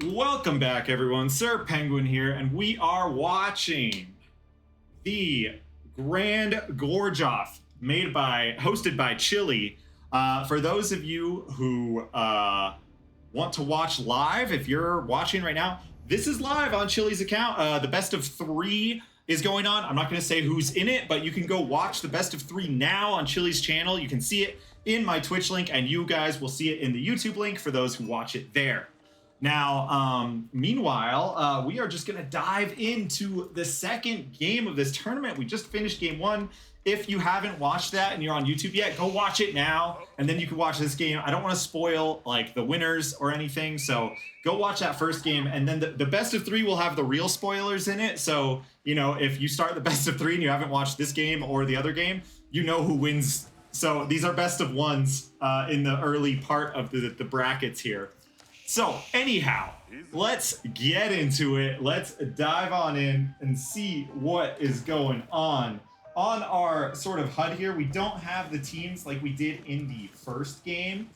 Welcome back, everyone. Sir Penguin here, and we are watching the Grand Gorge-Off, hosted by Chili. For those of you who want to watch live, if you're watching right now, this is live on Chili's account. The best of three is going on. I'm not going to say who's in it, but you can go watch the best of three now on Chili's channel. You can see it in my Twitch link, and you guys will see it in the YouTube link for those who watch it there. Now, meanwhile, we are just going to dive into the second game of this tournament. We just finished game one. If you haven't watched that and you're on YouTube yet, go watch it now, and then you can watch this game. I don't want to spoil like the winners or anything, so go watch that first game, and then the best of three will have the real spoilers in it. So, you know, if you start the best of three and you haven't watched this game or the other game, you know who wins. So these are best of ones in the early part of the brackets here. So anyhow, let's get into it. Let's dive on in and see what is going on. On our sort of HUD here, we don't have the teams like we did in the first game,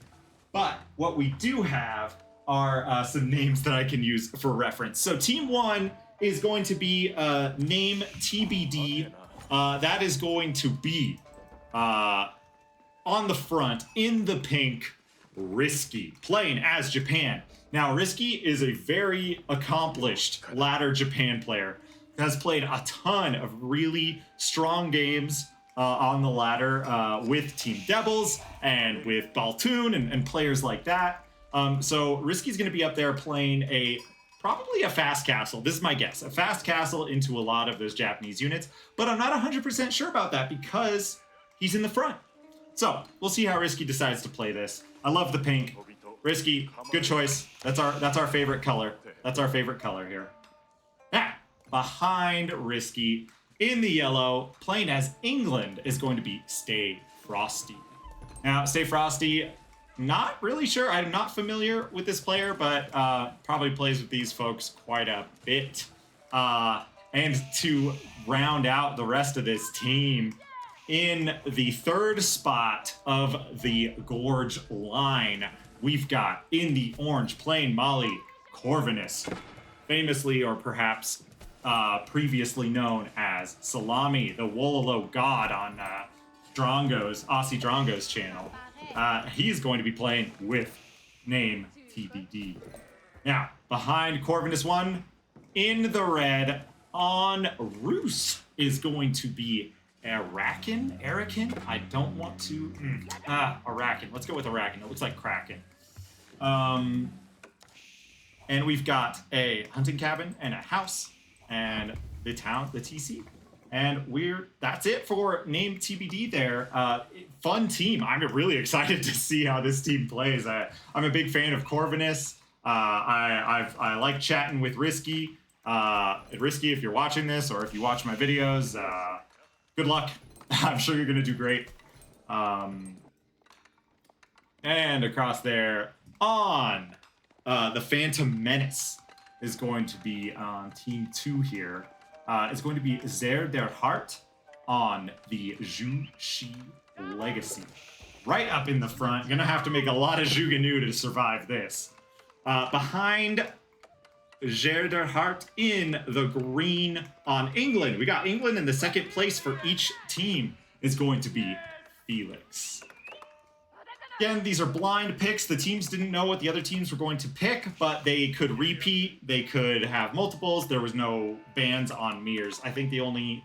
but what we do have are some names that I can use for reference. So team one is going to be name TBD. That is going to be on the front in the pink, Risky, playing as Japan. Now, Risky is a very accomplished ladder Japan player. Has played a ton of really strong games on the ladder with Team Devils and with Baltoon and players like that. So Risky's going to be up there playing probably a fast castle. This is my guess. A fast castle into a lot of those Japanese units. But I'm not 100% sure about that because he's in the front. So we'll see how Risky decides to play this. I love the pink. Risky, good choice. That's our favorite color. That's our favorite color here. Now, behind Risky in the yellow, playing as England, is going to be Stay Frosty. Now, Stay Frosty, not really sure. I'm not familiar with this player, but probably plays with these folks quite a bit. And to round out the rest of this team, in the third spot of the Gorge line, we've got in the orange playing Molly Corvinus, famously or perhaps previously known as Salami, the Wololo god on Aussie Drongo's channel. He's going to be playing with name TBD. Now, behind Corvinus 1, in the red, on Roos is going to be Arakin? I don't want to... Arakin. Let's go with Arakin. It looks like Kraken. And we've got a hunting cabin and a house and the town, the TC. And that's it for name TBD there. Fun team. I'm really excited to see how this team plays. I'm a big fan of Corvinus. I like chatting with Risky. Risky, if you're watching this or if you watch my videos, good luck. I'm sure you're going to do great. And across there on the Phantom Menace is going to be on team 2 here. It's going to be Zer der Hart on the Zhu Shi Legacy. Right up in the front. Gonna have to make a lot of Zhuganu to survive this. Behind Zer der Hart in the green on England. We got England in the second place for each team is going to be Felix. Again, these are blind picks. The teams didn't know what the other teams were going to pick, but they could repeat. They could have multiples. There was no bans on mirrors. I think the only,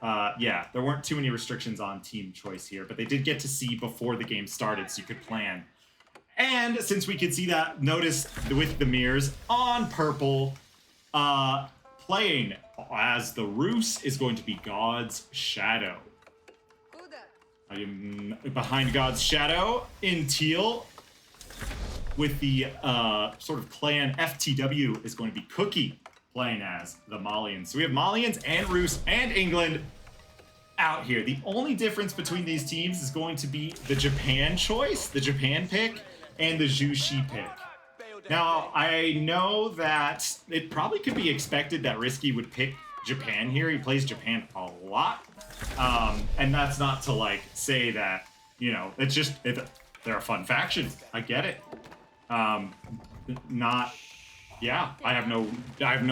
there weren't too many restrictions on team choice here, but they did get to see before the game started, so you could plan. And since we could see that, notice with the mirrors on purple, playing as the Roos is going to be God's Shadow. Behind God's Shadow in teal with the sort of clan FTW is going to be Cookie playing as the Malians. So we have Malians and Roos and England out here. The only difference between these teams is going to be the Japan choice, the Japan pick, and the Zhu Shi pick. Now, I know that it probably could be expected that Risky would pick Japan here. He plays Japan a lot. And that's not to like say that, you know, it's just, they're a fun faction. I get it. Not Yeah, I have no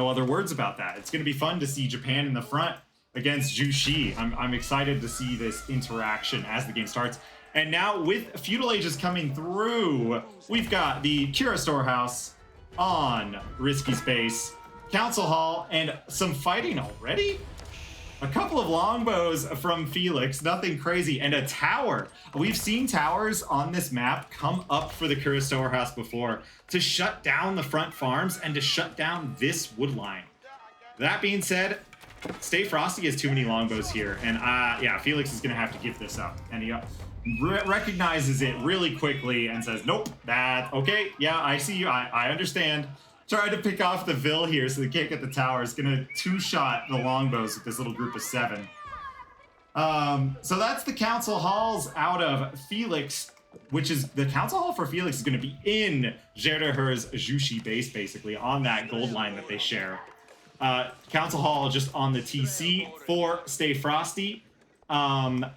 other words about that. It's going to be fun to see Japan in the front against Jushi. I'm excited to see this interaction as the game starts. And now with Feudal Ages coming through, we've got the Kira Storehouse on Risky Space, Council Hall, and some fighting already? A couple of longbows from Felix, nothing crazy, and a tower. We've seen towers on this map come up for the Kira Storehouse before to shut down the front farms and to shut down this wood line. That being said, Stay Frosty has too many longbows here, and yeah, Felix is gonna have to give this up. And he recognizes it really quickly and says, nope, okay, yeah, I see you, I understand. Trying to pick off the Vil here so they can't get the tower. Is gonna two-shot the longbows with this little group of 7. So that's the Council Halls out of Felix, which is the Council Hall for Felix is gonna be in Zeraher's Jushi base, basically, on that gold line that they share. Council Hall just on the TC for Stay Frosty. Montecore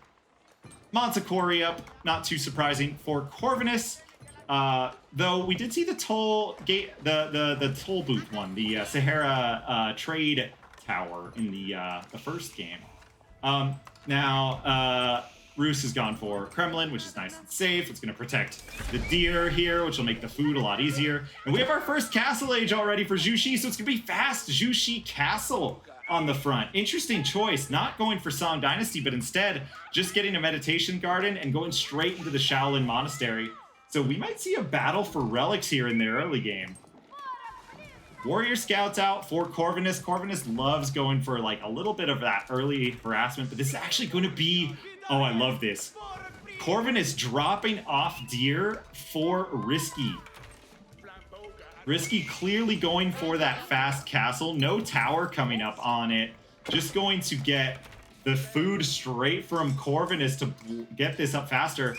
up, not too surprising for Corvinus. Though we did see the toll gate, the toll booth one, the Sahara trade tower in the first game. Now Roos has gone for Kremlin, which is nice and safe. It's going to protect the deer here, which will make the food a lot easier. And we have our first castle age already for Jushi, so it's going to be fast Jushi Castle on the front. Interesting choice, not going for Song Dynasty, but instead just getting a meditation garden and going straight into the Shaolin Monastery. So we might see a battle for relics here in the early game. Warrior Scouts out for Corvinus. Corvinus loves going for like a little bit of that early harassment, but this is actually going to be, oh, I love this. Corvinus dropping off deer for Risky. Risky clearly going for that fast castle. No tower coming up on it. Just going to get the food straight from Corvinus to get this up faster.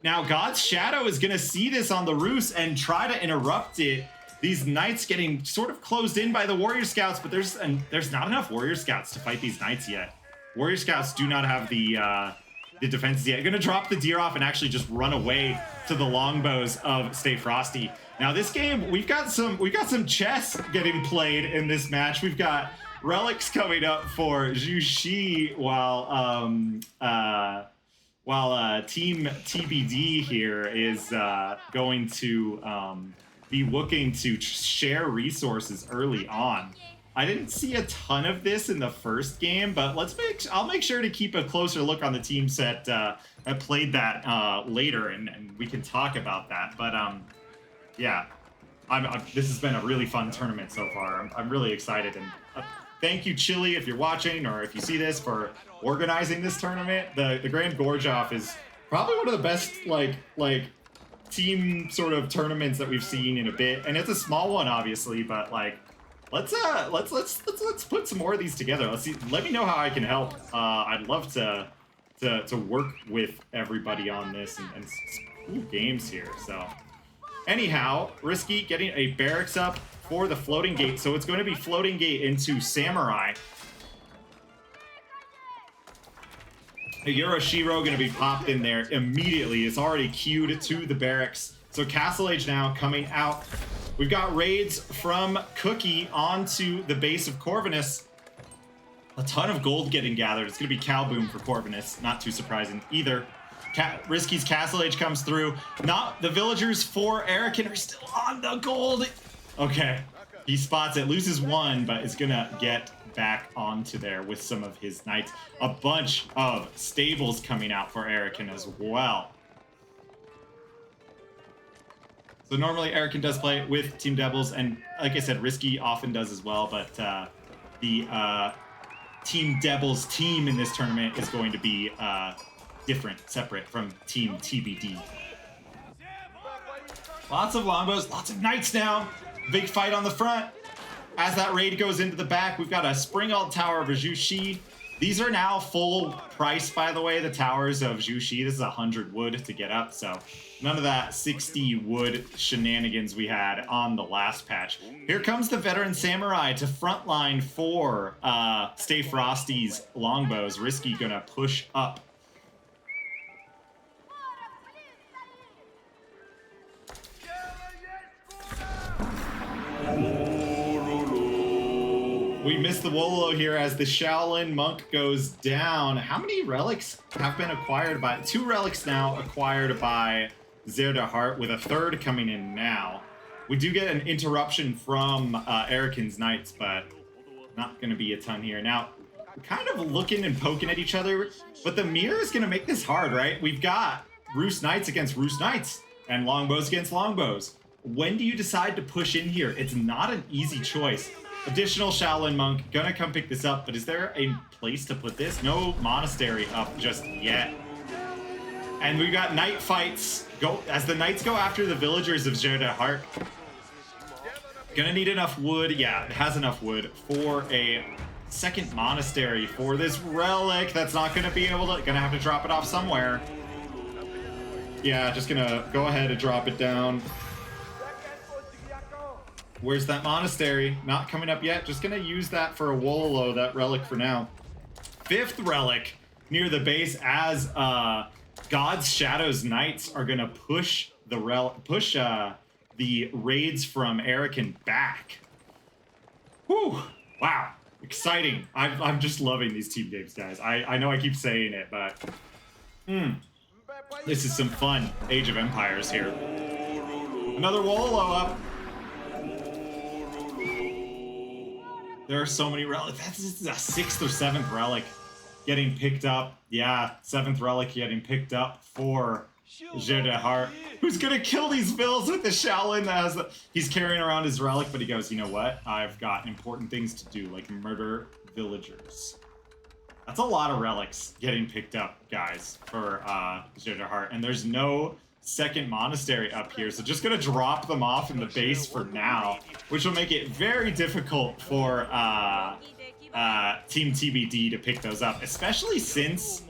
Now, God's Shadow is going to see this on the Roos and try to interrupt it. These knights getting sort of closed in by the Warrior Scouts, but there's not enough Warrior Scouts to fight these knights yet. Warrior Scouts do not have the defenses yet. Going to drop the deer off and actually just run away to the longbows of Stay Frosty. Now, this game, we've got some chess getting played in this match. We've got relics coming up for Jushi while Team TBD here is going to be looking to share resources early on. I didn't see a ton of this in the first game, but I'll make sure to keep a closer look on the teams that played that later, and we can talk about that. But yeah, this has been a really fun tournament so far. I'm really excited, and thank you, Chili, if you're watching or if you see this, for organizing this tournament. The Grand Gorge-Off is probably one of the best like team sort of tournaments that we've seen in a bit, and it's a small one, obviously, but like let's put some more of these together. Let me know how I can help. I'd love to work with everybody on this and cool games here. So anyhow, Risky getting a barracks up for the floating gate, so it's going to be floating gate into Samurai. A Yoroshiro going to be popped in there immediately. It's already queued to the barracks. So Castle Age now coming out. We've got raids from Cookie onto the base of Corvinus. A ton of gold getting gathered. It's going to be Cow Boom for Corvinus. Not too surprising either. Risky's Castle Age comes through. Not the villagers for Erican are still on the gold. Okay. He spots it, loses 1, but is going to get back onto there with some of his knights. A bunch of stables coming out for Erican as well. So normally Erican does play with Team Devils, and like I said, Risky often does as well, but the Team Devils team in this tournament is going to be different, separate from Team TBD. Lots of longbows, lots of knights now. Big fight on the front. As that raid goes into the back, we've got a Springald Tower of Jushi. These are now full price, by the way, the towers of Jushi. This is 100 wood to get up, so none of that 60 wood shenanigans we had on the last patch. Here comes the Veteran Samurai to frontline for Stay Frosty's longbows. Risky gonna push up. We missed the Wololo here as the Shaolin Monk goes down. How many relics have been acquired by... 2 relics now acquired by Zero de Heart, with a 3rd coming in now. We do get an interruption from Erican's Knights, but not going to be a ton here. Now, we're kind of looking and poking at each other, but the mirror is going to make this hard, right? We've got Roost Knights against Roost Knights and Longbows against Longbows. When do you decide to push in here? It's not an easy choice. Additional Shaolin Monk, gonna come pick this up, but is there a place to put this? No monastery up just yet. And we've got night fights. As the knights go after the villagers of Zero de Heart. Gonna need enough wood. Yeah, it has enough wood for a second monastery for this relic. That's not gonna be able to, gonna have to drop it off somewhere. Yeah, just gonna go ahead and drop it down. Where's that monastery? Not coming up yet. Just gonna use that for a Wololo, that relic for now. 5th relic near the base as God's Shadow's Knights are gonna push the raids from Erican back. Whew! Wow, exciting! I'm just loving these team games, guys. I know I keep saying it, but this is some fun Age of Empires here. Another Wololo up. There are so many relics. This is a 6th or 7th relic getting picked up. Yeah, 7th relic getting picked up for Zero de Heart, who's gonna kill these vills with the Shaolin. He's carrying around his relic, but he goes, you know what? I've got important things to do, like murder villagers. That's a lot of relics getting picked up, guys, for Zero de Heart. And there's no second monastery up here, so just gonna drop them off in the base for now, which will make it very difficult for Team TBD to pick those up, especially since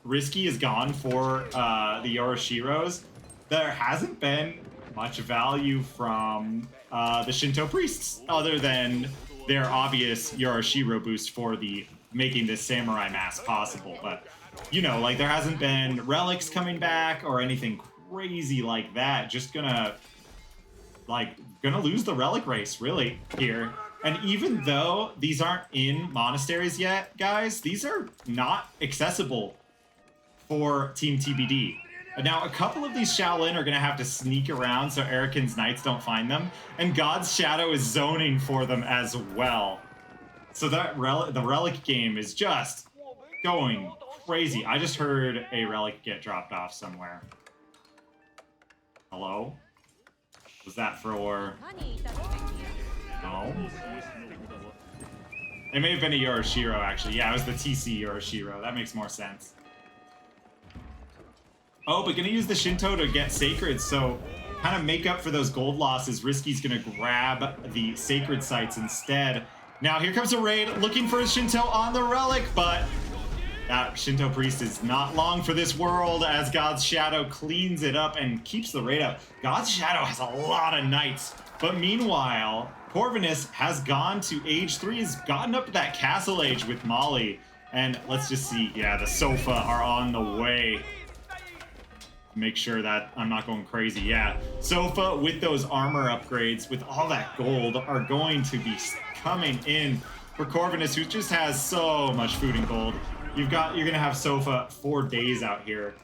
Risky is gone for the Yoroshiros. There hasn't been much value from the Shinto priests, other than their obvious Yoroshiro boost for the making this samurai mask possible, but you know, like, there hasn't been relics coming back or anything crazy like that. Just gonna lose the relic race, really, here. And even though these aren't in monasteries yet, guys, these are not accessible for Team TBD. Now, a couple of these Shaolin are gonna have to sneak around so Erican's Knights don't find them, and God's Shadow is zoning for them as well. So that the relic game is just going crazy. I just heard a relic get dropped off somewhere. Hello? Was that for... No? It may have been a Yoroshiro, actually. Yeah, it was the TC Yoroshiro. That makes more sense. Oh, but gonna use the Shinto to get Sacred, so kind of make up for those gold losses. Risky's gonna grab the Sacred sites instead. Now, here comes a raid, looking for a Shinto on the relic, but that Shinto priest is not long for this world as God's Shadow cleans it up and keeps the raid up. God's Shadow has a lot of knights, but meanwhile, Corvinus has gone to age 3, has gotten up to that castle age with Molly. And let's just see, yeah, the Sofa are on the way. Make sure that I'm not going crazy. Yeah, Sofa with those armor upgrades, with all that gold, are going to be coming in for Corvinus, who just has so much food and gold. You're gonna have Sofa 4 days out here.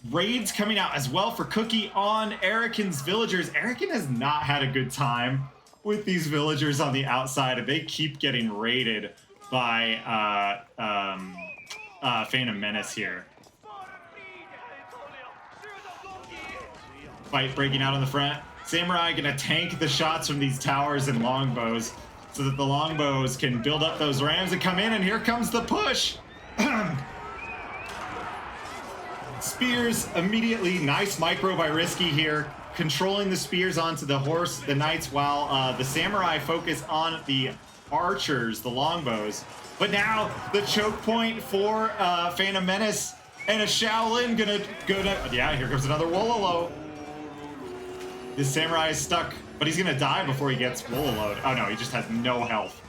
Raids coming out as well for Cookie on Erican's villagers. Erican has not had a good time with these villagers on the outside, and they keep getting raided by Phantom Menace here. Fight breaking out on the front. Samurai gonna tank the shots from these towers and longbows so that the longbows can build up those rams and come in, and here comes the push. Spears immediately. Nice micro by Risky here, controlling the spears onto the horse, the knights, while the samurai focus on the archers, the longbows. But now the choke point for Phantom Menace, and a Shaolin gonna yeah, here comes another Wololo. This samurai is stuck, but he's gonna die before he gets Wololo'd. Oh no, he just has no health.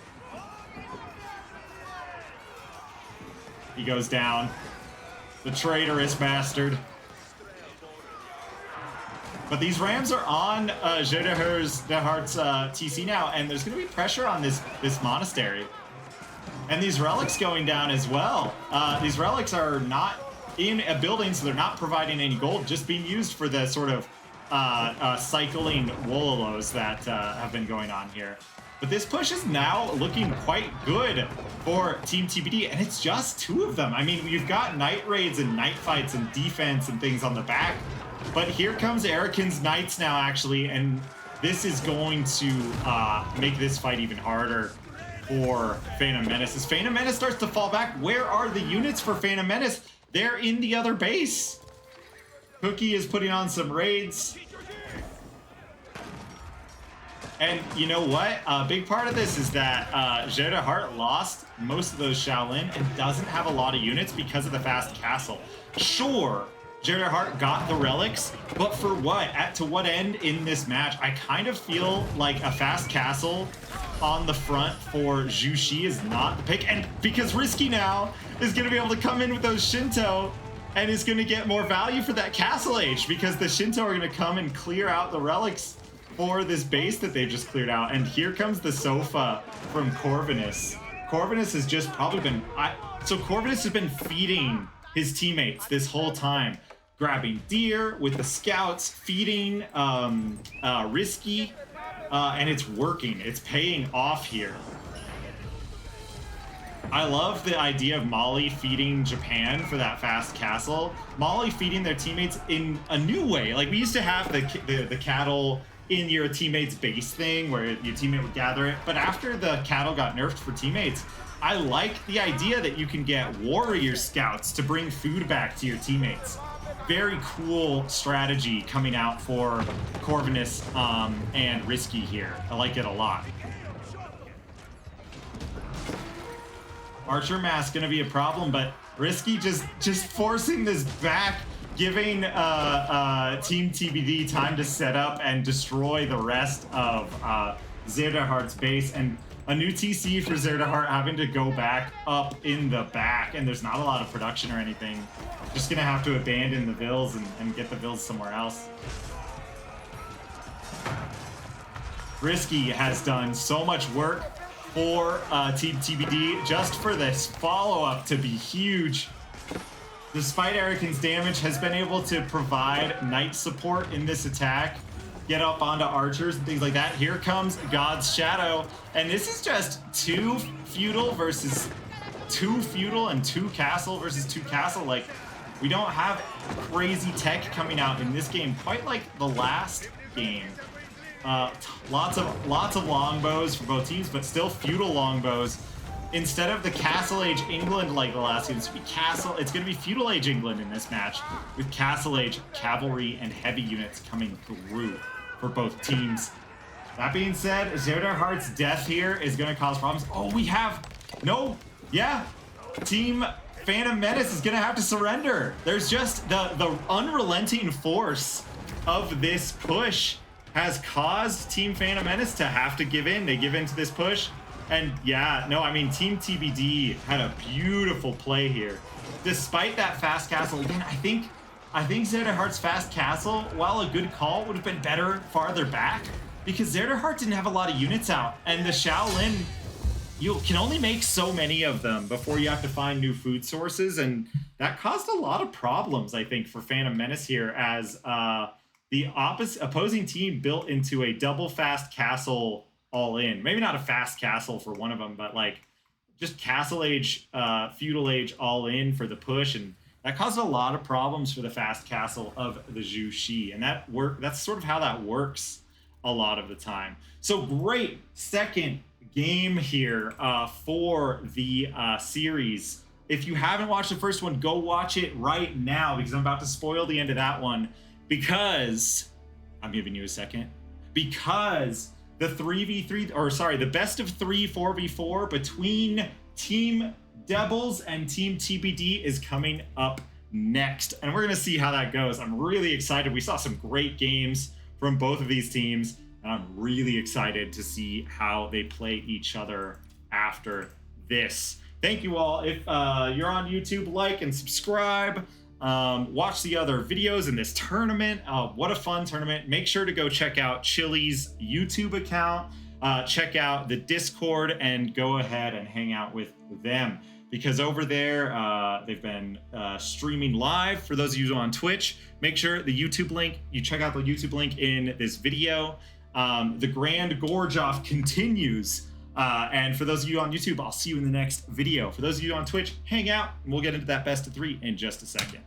He goes down. The traitorous bastard. But these Rams are on Jeu de Heart's TC now, and there's going to be pressure on this monastery. And these relics going down as well. These relics are not in a building, so they're not providing any gold, just being used for the sort of cycling Wololos that have been going on here. But this push is now looking quite good for Team TBD, and it's just 2 of them. I mean, you've got night raids and night fights and defense and things on the back, but here comes Arakin's Knights now, actually, and this is going to make this fight even harder for Phantom Menace. As Phantom Menace starts to fall back, where are the units for Phantom Menace? They're in the other base. Cookie is putting on some raids. And you know what? A big part of this is that Jeu de Heart lost most of those Shaolin and doesn't have a lot of units because of the fast castle. Sure, Jeu de Heart got the relics, but for what? To what end in this match? I kind of feel like a fast castle on the front for Zhu Shi is not the pick, and because Risky now is going to be able to come in with those Shinto and is going to get more value for that Castle Age, because the Shinto are going to come and clear out the relics for this base that they've just cleared out. And here comes the Sofa from Corvinus. Corvinus has just probably been... So Corvinus has been feeding his teammates this whole time, grabbing deer with the scouts, feeding Risky, and it's working. It's paying off here. I love the idea of Mali feeding Japan for that fast castle. Mali feeding their teammates in a new way. Like, we used to have the cattle in your teammate's base thing where your teammate would gather it. But after the cattle got nerfed for teammates, I like the idea that you can get warrior scouts to bring food back to your teammates. Very cool strategy coming out for Corvinus and Risky here. I like it a lot. Archer mass gonna be a problem, but Risky just forcing this back, giving Team TBD time to set up and destroy the rest of Jeu de Heart's base, and a new TC for Jeu de Heart having to go back up in the back, and there's not a lot of production or anything. Just gonna have to abandon the Vills and get the Vills somewhere else. Risky has done so much work for Team TBD just for this follow-up to be huge. Despite Arakin's damage, has been able to provide knight support in this attack, get up onto archers and things like that. Here comes God's Shadow, and this is just 2 feudal versus 2 feudal and 2 castle versus 2 castle. Like, we don't have crazy tech coming out in this game quite like the last game. Lots of longbows for both teams, but still feudal longbows. Instead of the Castle Age England like the last game, it's gonna be Feudal Age England in this match, with Castle Age cavalry and heavy units coming through for both teams. That being said, Jeu de Heart's death here is gonna cause problems. Oh, Team Phantom Menace is gonna have to surrender. There's just the unrelenting force of this push has caused Team Phantom Menace to have to give in. They give in to this push. And yeah, no, I mean, Team TBD had a beautiful play here. Despite that fast castle, again, I think Jeu de Heart's fast castle, while a good call, would have been better farther back, because Jeu de Heart didn't have a lot of units out. And the Shaolin, you can only make so many of them before you have to find new food sources. And that caused a lot of problems, I think, for Phantom Menace here, as the opposing team built into a double fast castle all in. Maybe not a fast castle for one of them, but like just Castle Age, Feudal Age all in for the push, and that caused a lot of problems for the fast castle of the Zhu Shi, and that's sort of how that works a lot of the time. So great second game here for the series. If you haven't watched the first one, go watch it right now, because I'm about to spoil the end of that one, because I'm giving you a second, because the the best of 3 4v4 between Team Devils and Team TBD is coming up next, and we're gonna see how that goes. I'm really excited. We saw some great games from both of these teams, and I'm really excited to see how they play each other after this. Thank you all. If you're on YouTube, like and subscribe. watch the other videos in this tournament. What a fun tournament. Make sure to go check out Chili's YouTube account, check out the Discord, and go ahead and hang out with them, because over there they've been streaming live. For those of you on Twitch, make sure the YouTube link, you check out the YouTube link in this video. The Grand Gorge-Off continues. And for those of you on YouTube, I'll see you in the next video. For those of you on Twitch, hang out, and we'll get into that best of 3 in just a second.